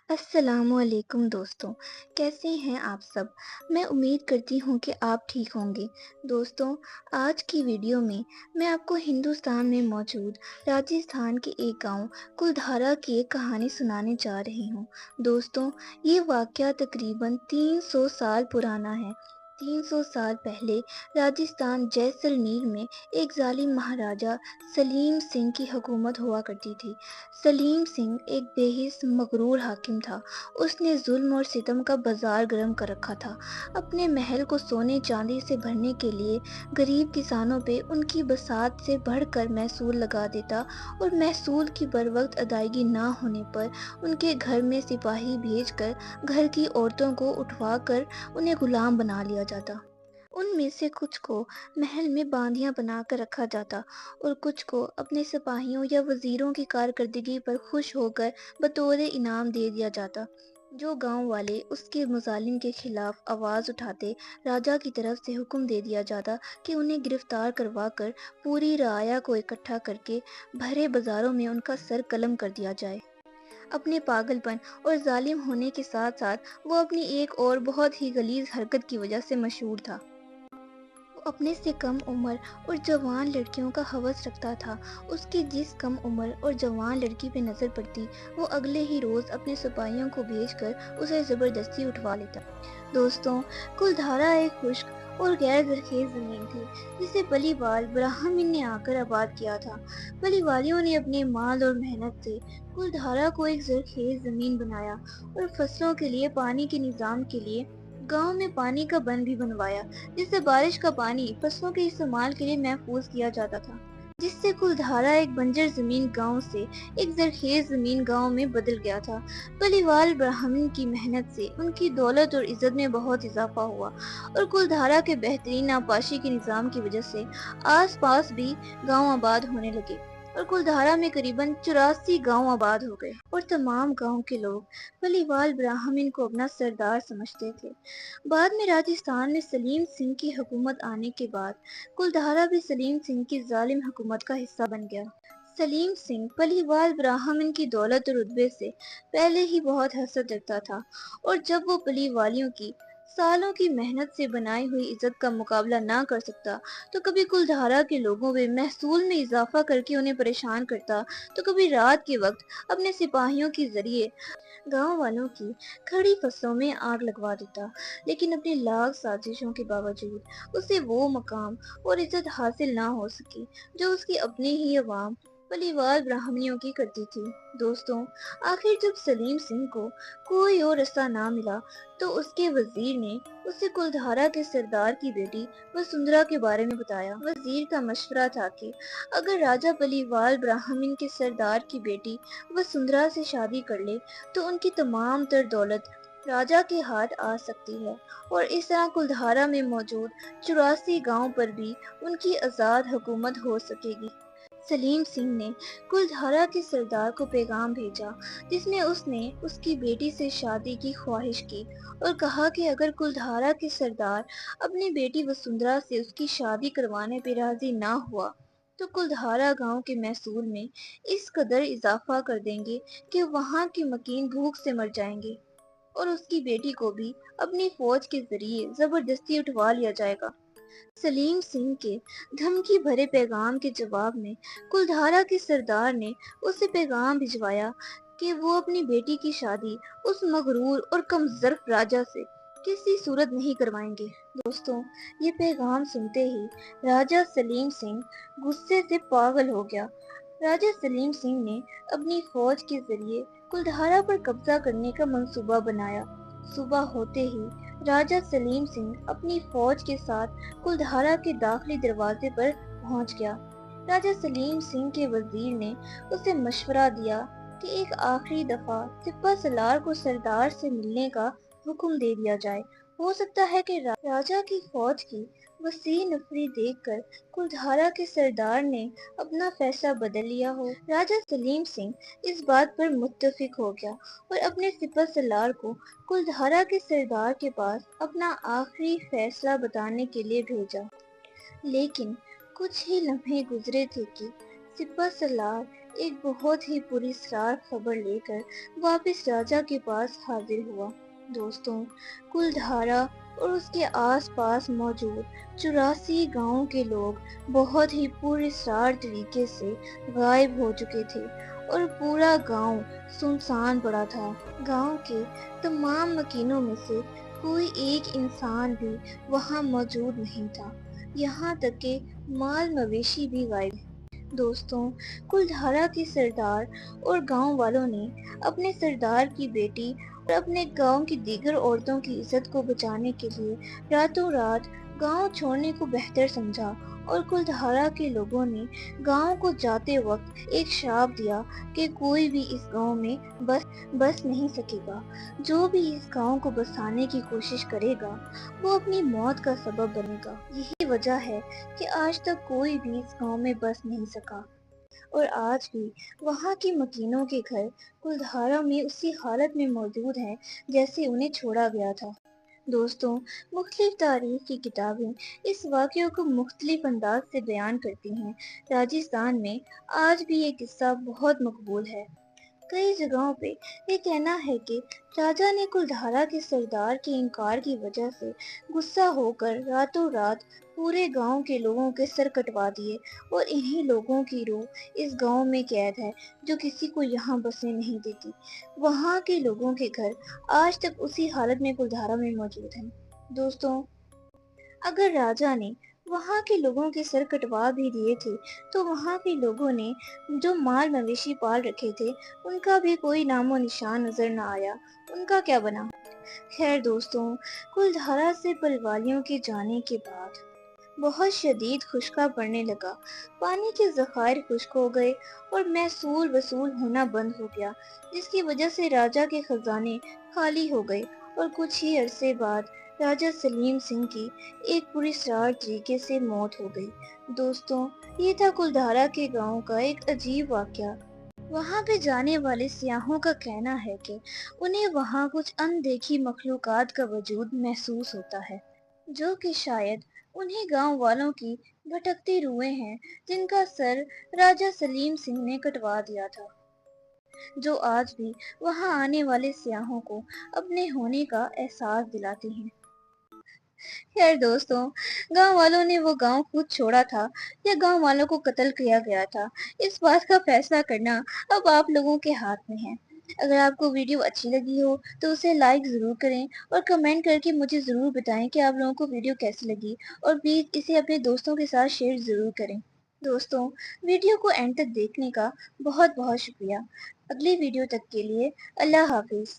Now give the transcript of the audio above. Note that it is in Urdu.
السلام علیکم دوستوں، کیسے ہیں آپ سب؟ میں امید کرتی ہوں کہ آپ ٹھیک ہوں گے۔ دوستوں، آج کی ویڈیو میں میں آپ کو ہندوستان میں موجود راجستھان کے ایک گاؤں کلدھارا کی ایک کہانی سنانے جا رہی ہوں۔ دوستوں، یہ واقعہ تقریباً 300 سال پرانا ہے۔ 300 سال پہلے راجستھان جیسلمیر میں ایک ظالم مہاراجا سلیم سنگھ کی حکومت ہوا کرتی تھی۔ سلیم سنگھ ایک بے حس مغرور حاکم تھا۔ اس نے ظلم اور ستم کا بازار گرم کر رکھا تھا۔ اپنے محل کو سونے چاندی سے بھرنے کے لیے غریب کسانوں پہ ان کی بساط سے بڑھ کر محصول لگا دیتا اور محصول کی بروقت ادائیگی نہ ہونے پر ان کے گھر میں سپاہی بھیج کر گھر کی عورتوں کو اٹھوا کر انہیں غلام بنا لیا جاتا۔ ان میں سے کچھ کو محل میں باندیاں بنا کر رکھا جاتا اور کچھ کو اپنے سپاہیوں یا وزیروں کی کارکردگی پر خوش ہو کر بطور انعام دے دیا جاتا۔ جو گاؤں والے اس کے مظالم کے خلاف آواز اٹھاتے، راجا کی طرف سے حکم دے دیا جاتا کہ انہیں گرفتار کروا کر پوری رعایا کو اکٹھا کر کے بھرے بازاروں میں ان کا سر قلم کر دیا جائے۔ اپنے پاگل پن اور ظالم ہونے کے ساتھ ساتھ وہ اپنی ایک اور بہت ہی غلیظ حرکت کی وجہ سے مشہور تھا۔ وہ اپنے سے کم عمر اور جوان لڑکیوں کا ہوس رکھتا تھا۔ اس کی جس کم عمر اور جوان لڑکی پہ نظر پڑتی، وہ اگلے ہی روز اپنے سپاہیوں کو بھیج کر اسے زبردستی اٹھوا لیتا۔ دوستوں، کلدھارا ایک خشک اور غیر زرخیز زمین تھی جسے پلی وال براہمن نے آ کر آباد کیا تھا۔ پلی والیوں نے اپنے مال اور محنت سے کلدھارا کو ایک زرخیز زمین بنایا اور فصلوں کے لیے پانی کے نظام کے لیے گاؤں میں پانی کا بند بھی بنوایا، جس سے بارش کا پانی فصلوں کے استعمال کے لیے محفوظ کیا جاتا تھا، جس سے کلدھارا ایک بنجر زمین گاؤں سے ایک زرخیز زمین گاؤں میں بدل گیا تھا۔ پلیوال براہمن کی محنت سے ان کی دولت اور عزت میں بہت اضافہ ہوا اور کلدھارا کے بہترین آبپاشی کے نظام کی وجہ سے آس پاس بھی گاؤں آباد ہونے لگے اور کلدھارا میں قریباً 84 گاؤں آباد ہو گئے اور تمام گاؤں کے لوگ پلیوال براہمن کو اپنا سردار سمجھتے تھے۔ بعد میں راجستھان میں سلیم سنگھ کی حکومت آنے کے بعد کلدھارا بھی سلیم سنگھ کی ظالم حکومت کا حصہ بن گیا۔ سلیم سنگھ پلیوال براہمن کی دولت اور رتبے سے پہلے ہی بہت حسد رکھتا تھا اور جب وہ پلیوالیوں کی سالوں کی محنت سے بنائی ہوئی عزت کا مقابلہ نہ کر سکتا تو کبھی کلدھارا کے لوگوں میں محصول میں اضافہ کر کے انہیں پریشان کرتا، تو کبھی رات کے وقت اپنے سپاہیوں کے ذریعے گاؤں والوں کی کھڑی فصلوں میں آگ لگوا دیتا۔ لیکن اپنی لاکھ سازشوں کے باوجود اسے وہ مقام اور عزت حاصل نہ ہو سکی جو اس کی اپنی ہی عوام پلیوال براہمنیوں کی کرتی تھی۔ دوستوں، آخر جب سلیم سنگھ کو کوئی اور رستہ نہ ملا تو اس کے وزیر نے اسے کلدھارا کے سردار کی بیٹی وسندھرا کے بارے میں بتایا۔ وزیر کا مشورہ تھا کہ اگر راجا پلیوال براہمن کے سردار کی بیٹی وسندھرا سے شادی کر لے تو ان کی تمام تر دولت راجا کے ہاتھ آ سکتی ہے اور اس طرح کلدھارا میں موجود 84 گاؤں پر بھی ان کی آزاد حکومت ہو سکے گی۔ سلیم سنگھ نے کلدھارا کے سردار کو پیغام بھیجا جس میں اس نے اس کی بیٹی سے شادی کی خواہش کی اور کہا کہ اگر کلدھارا کے سردار اپنی بیٹی وسندھرا سے اس کی شادی کروانے پہ راضی نہ ہوا تو کلدھارا گاؤں کے محصول میں اس قدر اضافہ کر دیں گے کہ وہاں کے مکین بھوک سے مر جائیں گے اور اس کی بیٹی کو بھی اپنی فوج کے ذریعے زبردستی اٹھوا لیا جائے گا۔ سلیم سنگھ کے دھمکی بھرے پیغام کے جواب میں کلدھارا کے سردار نے اسے پیغام بھجوایا کہ وہ اپنی بیٹی کی شادی اس مغرور اور کم ظرف راجا سے کسی صورت نہیں کروائیں گے۔ دوستوں، یہ پیغام سنتے ہی راجا سلیم سنگھ غصے سے پاگل ہو گیا۔ راجا سلیم سنگھ نے اپنی فوج کے ذریعے کلدھارا پر قبضہ کرنے کا منصوبہ بنایا۔ صبح ہوتے ہی راجا سلیم سنگھ اپنی فوج کے ساتھ کلدھارا کے داخلی دروازے پر پہنچ گیا۔ راجا سلیم سنگھ کے وزیر نے اسے مشورہ دیا کہ ایک آخری دفعہ سپہ سالار کو سردار سے ملنے کا حکم دے دیا جائے۔ ہو سکتا ہے کہ راجا کی فوج کی وسیع نفری دیکھ کر کلدھارا کے سردار نے اپنا فیصلہ بدل لیا ہو۔ راجا سلیم سنگھ اس بات پر متفق ہو گیا اور اپنے سپہ سالار کو کلدھارا کے سردار کے پاس اپنا آخری فیصلہ بتانے کے لیے بھیجا۔ لیکن کچھ ہی لمحے گزرے تھے کہ سپہ سالار ایک بہت ہی پراسرار خبر لے کر واپس راجا کے پاس حاضر ہوا۔ دوستوں، کلدھارا اور اس کے آس پاس موجود 84 گاؤں کے لوگ بہت ہی پراسرار طریقے سے غائب ہو چکے تھے اور پورا گاؤں سنسان پڑا تھا۔ گاؤں کے تمام مکینوں میں سے کوئی ایک انسان بھی وہاں موجود نہیں تھا، یہاں تک کہ مال مویشی بھی غائب۔ دوستوں، کلدھارا کے سردار اور گاؤں والوں نے اپنے سردار کی بیٹی اور اپنے گاؤں کی دیگر عورتوں کی عزت کو بچانے کے لیے راتوں رات گاؤں چھوڑنے کو بہتر سمجھا، اور کلدھارا کے لوگوں نے گاؤں کو جاتے وقت ایک شراپ دیا کہ کوئی بھی اس گاؤں میں بس نہیں سکے گا۔ جو بھی اس گاؤں کو بسانے کی کوشش کرے گا وہ اپنی موت کا سبب بنے گا۔ یہی وجہ ہے کہ آج تک کوئی بھی اس گاؤں میں بس نہیں سکا، اور آج بھی وہاں کے مکینوں کے گھر کلدھارا میں اسی حالت میں موجود ہیں جیسے انہیں چھوڑا گیا تھا۔ دوستوں، مختلف تاریخ کی کتابیں اس واقعے کو مختلف انداز سے بیان کرتی ہیں۔ راجستھان میں آج بھی یہ قصہ بہت مقبول ہے۔ کئی جگہوں پہ یہ کہنا ہے کہ راجا نے کلدھارا کے سردار کے انکار کی وجہ سے غصہ ہو کر راتوں رات پورے گاؤں کے لوگوں کے سر کٹوا دیے، اور انہی لوگوں کی روح اس گاؤں میں قید ہے جو کسی کو یہاں بسنے نہیں دیتی۔ وہاں کے لوگوں کے گھر آج تک اسی حالت میں کلدھارا میں موجود ہیں۔ دوستوں، اگر راجا نے وہاں کے لوگوں کے سر کٹوا بھی دیے تھے تو وہاں کے لوگوں نے جو مال مویشی پال رکھے تھے ان کا بھی کوئی نام و نشان نظر نہ آیا۔ ان کا کیا بنا؟ خیر دوستوں، کلدھارا سے پلوالیوں کے جانے کے بعد بہت شدید خشکا پڑنے لگا۔ پانی کے ذخائر خشک ہو گئے اور محصول وصول ہونا بند ہو گیا، جس کی وجہ سے راجا کے خزانے خالی ہو گئے، اور کچھ ہی عرصے بعد راجا سلیم سنگھ کی ایک پراسرار طریقے سے موت ہو گئی۔ دوستوں، یہ تھا کلدھارا کے گاؤں کا ایک عجیب واقعہ۔ وہاں پہ جانے والے سیاحوں کا کہنا ہے کہ انہیں وہاں کچھ اندیکھی مخلوقات کا وجود محسوس ہوتا ہے، جو کہ شاید انہی گاؤں والوں کی بھٹکتی روحیں ہیں جن کا سر راجا سلیم سنگھ نے کٹوا دیا تھا، جو آج بھی وہاں آنے والے سیاحوں کو اپنے ہونے کا احساس دلاتی ہیں۔ خیر دوستوں، گاؤں والوں نے وہ گاؤں خود چھوڑا تھا یا گاؤں والوں کو قتل کیا گیا تھا، اس بات کا فیصلہ کرنا اب آپ لوگوں کے ہاتھ میں ہے۔ اگر آپ کو ویڈیو اچھی لگی ہو تو اسے لائک ضرور کریں، اور کمنٹ کر کے مجھے ضرور بتائیں کہ آپ لوگوں کو ویڈیو کیسی لگی، اور پلیز اسے اپنے دوستوں کے ساتھ شیئر ضرور کریں۔ دوستوں، ویڈیو کو اینڈ تک دیکھنے کا بہت بہت شکریہ۔ اگلی ویڈیو تک کے لیے اللہ حافظ۔